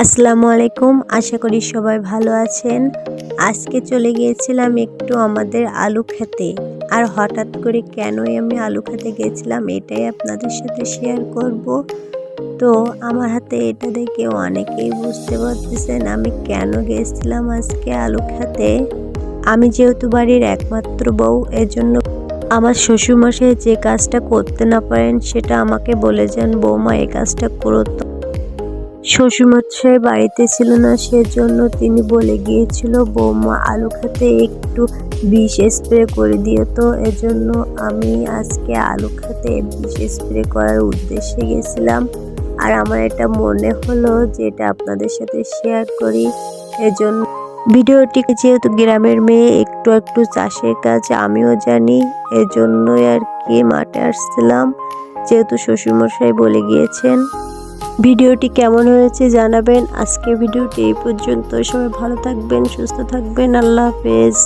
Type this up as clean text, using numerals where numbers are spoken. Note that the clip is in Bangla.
আসসালামু আলাইকুম। আশা করি সবাই ভালো আছেন। আজকে চলে গিয়েছিলাম একটু আমাদের আলু খেতে। আর হঠাৎ করে কেনই আমি আলু খেতে গিয়েছিলাম এটাই আপনাদের সাথে শেয়ার করব। তো আমার হাতে এটা দেখে অনেকেই বুঝতে পারতেছেন আমি কেন গিয়েছিলাম আজকে আলু খেতে। আমি যেহেতু বাড়ির একমাত্র বউ, এজন্য আমার শ্বশুরমশাই যে কাজটা করতে না পারেন সেটা আমাকে বলে যান, বৌমা এই কাজটা করো। শ্বশুরমশাই বাড়িতে ছিল না, সেজন্য তিনি বলে গিয়েছিল বৌমা আলু খেতে একটু বিষ স্প্রে করে দিও। তো এজন্য আমি আজকে আলু খেতে বিষ স্প্রে করার উদ্দেশ্যে গেছিলাম। আর আমার এটা মনে হলো যে এটা আপনাদের সাথে শেয়ার করি। এজন্য ভিডিওটি, যেহেতু গ্রামের মেয়ে, একটু একটু চাষের কাজ আমিও জানি, এজন্যই আর কি মাঠে আসছিলাম, যেহেতু শ্বশুরমশাই বলে গিয়েছেন। ভিডিওটি কেমন হয়েছে জানাবেন। আজকে ভিডিওটি এই পর্যন্ত। সবাই ভালো থাকবেন, সুস্থ থাকবেন। আল্লাহ হাফেজ।